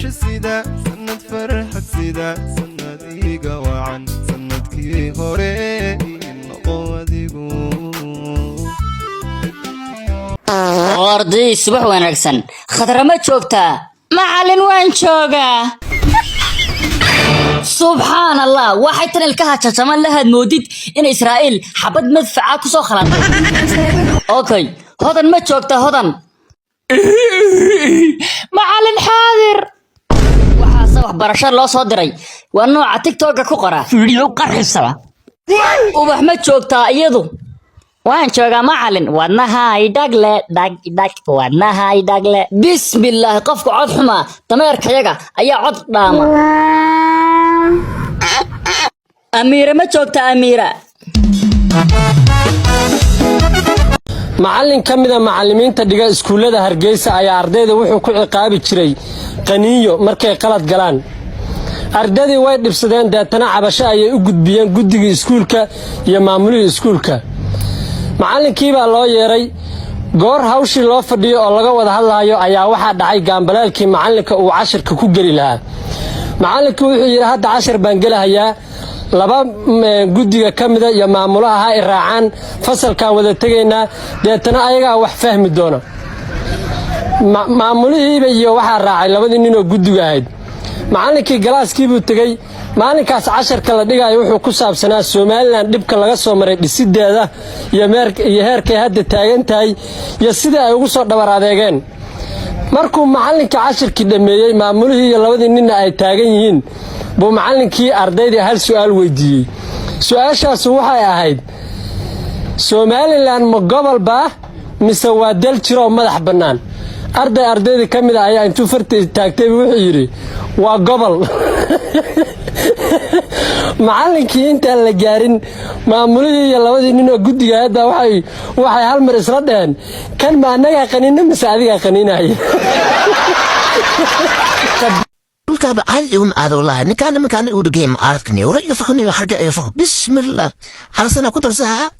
برش السيدة سند فرحة سيدة سند إيقا وعن سند كي هوري نقوة ديقو وردي صبح ونرقصن خضرة ما تشوكتا معلن وين شوكا سبحان الله واحد تن الكها تشمل لها موديد إن إسرائيل حبد مدفعة كسو خلاص أوكي هذا ما تشوكتا هذا معلن حاضر وحاسة برشار لو صدري وأنه على تيك توك كقرة فيديو قرح السبع وبحمد شوكتا أيضو وين شوكا معلن ودنها يدقل دق ودنها يدقل بسم الله قفك عض حما تمير كيغا أي عض داما أميرة ما شوكتا أميرة معلن كمدا معلمينta dhiga iskuulada Hargeysa ayaa ardayda wuxuu ku ciqaabi jiray qaniyo markay qalad galaan ardaydii way dhibsadeen deetana cabasho ayay u gudbiyeen guddiga iskuulka iyo maamulka iskuulka macallinkii baa loo yeeray goor hawshii loo fadhiyo oo laga wada hadlayo ayaa waxa dhacay gaambalaalkii macallinka uu cashirka ku gali lahaa macallinkii wuxuu yiri hadda cashir baan galahayaa laba guddiga kamida iyo maamulaha ay raacaan fasalka wada tageena deetana ayaga wax fahmi doona maamulihii iyo waxa raacay labadii nin oo guddiga ahayd macallinkii galaaskii buu tagay maalinkaas casharka la dhigayo wuxuu ku saabsanaa Soomaaliland dhibka laga soo maray dhisideeda iyo heerkay hadda taagan tahay iyo sida ay ugu soo dhabar adeegeen markuu macallinka casharkii dhameeyay maamulihii iyo labadii nin ay taagan yihiin buu macallinkii ardayda hal su'aal weydiiyay su'aashaas waxay ahayd Soomaaliland ma gobol baa mise waa dal jiro madax banaan ardayda kamid ah ayaa intuu farta taagtay wuxuu yiri waa gobol macallinkii inta la gaarin maamulihii iyo labadii nin oo guddiga hadda waxay hal mar isla dheen kan ma anaga qaniina mise adiga qaniinay كاب عادي يوم هذا والله نكان ودقيم عارفني ورجع فخني وحرجع يفخ بسم الله حرسنا كنت رسها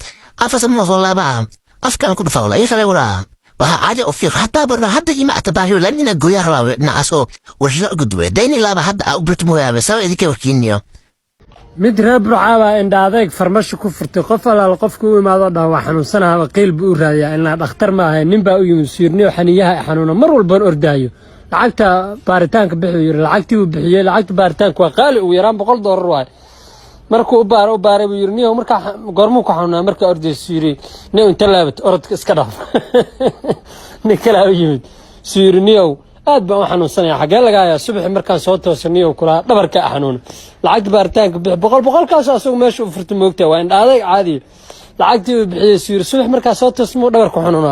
أفسد ما والله بقى أفكار كنت فاولا يخلي ورا وعادي أفير حتى برا حتى يما أتباهي لأننا جويا راه نعسو ورجع قدوة ديني لا حتى أقبلت مويا بس سوي ذيك وكينيو مدرب رعاوة إن هذاك فرمش كفرت قفل على قفك وما ضده وحنوسنها وقيل بورها إن أختار معها نبى يمسيرني وحنيها حنونا مر البن أردايو لعقتها بارتانك بحير لعقتي وبحير لعقت بارتانك وقال ويران بقول دور واي مركو بار ويرنيه ومركا قرموك حنا مركا أردي سيري نيو انت لابت أرد اسكدف نكلا يمد سيرنيو aad baan waxaan xanuunsanaya xagee laga hayaa subax markaan soo toosaniyo kula dhabarka xanuun lacag baaritaanka boqol kaas asoo meesha u furtay moogtaa waa in adeeg caadi lacagtii bixiyay siir subax markaan soo toosmo dhabarka xanuun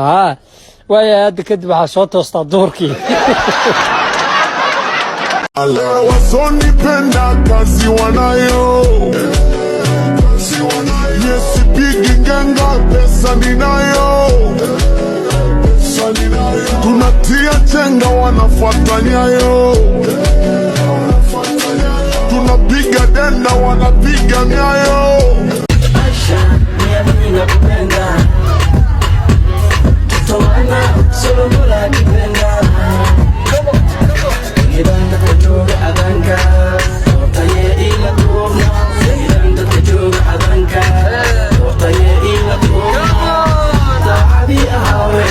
waaya hadda kadib waxa soo toostaa duurkii Allah wasonipenda kazi wanayo yes big ganga pesa ninayo tunatia chenga wanafuata nyayo tunapiga denda wanapiga nyayo Aisha mimi nakupenda tutoana solo mola kipenda Gidanda tajoga adanka Otaye ila tuoma Gidanda tajoga adanka Otaye ila tuoma Tahabi ahawe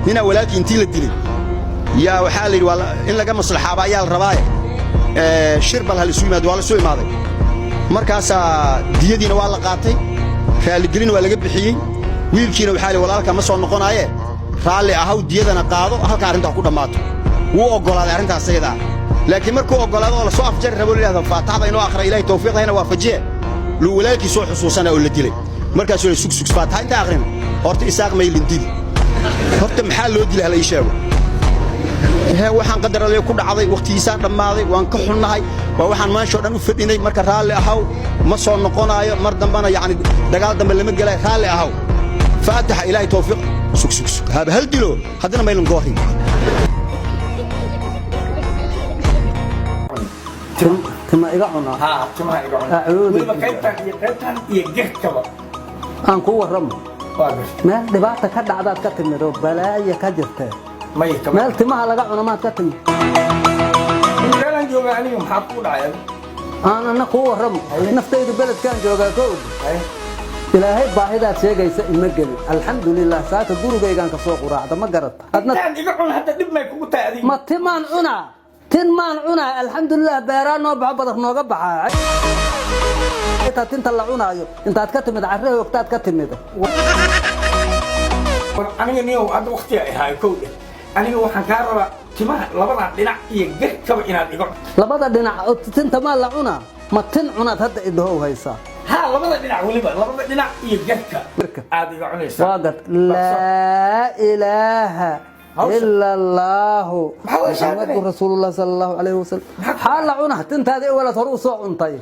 هنا ولكن تيل الدليل يا وحالي والله إن لقى مصلحة بعيال رباية شرب لها السوي ماد والله سوي ماضي مركز ديدين والله قاطي فالجرين ولا جب حيي ويلكينا وحالي والله كم صار نقون عيه فعلي أهو ديدنا قاضو أهل كارنتا كودا ماتو وأقول هذا أرنتا سيدا لكن مركو أقول هذا والله صاف جرب ولا هذا فتعب إنه آخر إلهي توفيق هنا وافجيه لو ولكن سوء حصوصنا ولا دليل مركز سوي سوق فاتح أنت آخرين أرتي إساق ما يلنديل هرت محل لو دليل على إيشاو ها وحن قدر الله يكون عضي وقت يساق الماضي وان كحنا هاي ووحن ما شو أنو فتني مركز رالي أهو ما صار نقونا هاي مرد بنا يعني دجال دم اللي متجلى رالي أهو فاتح إلهي توفيق سوق هذا هل دلو هذا ما يلنقاهين كما إيقعنا كما إيقعنا أعوذ وإذا كيبتان يجهكوا aan ku warramo meel dhibaata ka dhacdaad ka timid oo balaayo ka jirtee meel timaha laga cuno maad ka timid aan ana kuu warramo naftaydu beledkaan joogaa ka og ilaahay baahidaad sheegaysa ima gelin alxamdulilah saaka gurigaygaan ka soo quraacda ma garata ma timaan cunaa tin maan cunaa alxamdulilah beeraa noo baxo badar nooga baxaa inta tinta la cunaayo intaad ka timid carre hoogtaad ka timid aniga niyow hadda waqti ay ahay kowda aniga waxaan kaa rabaa timaha labada dhinac iyo garkaba inaad igo labada dhinac tinta maa la cunaa ma tin cunaad hadda idhahow haysaa ها لبدا دينا وليبا لبدا دينا iyo garka aad iga cunaysa waqad la ilaha illa allah muhammadu rasuulullah sallallahu alayhi wasallam hala cunah tintaada wala horu soo cuntay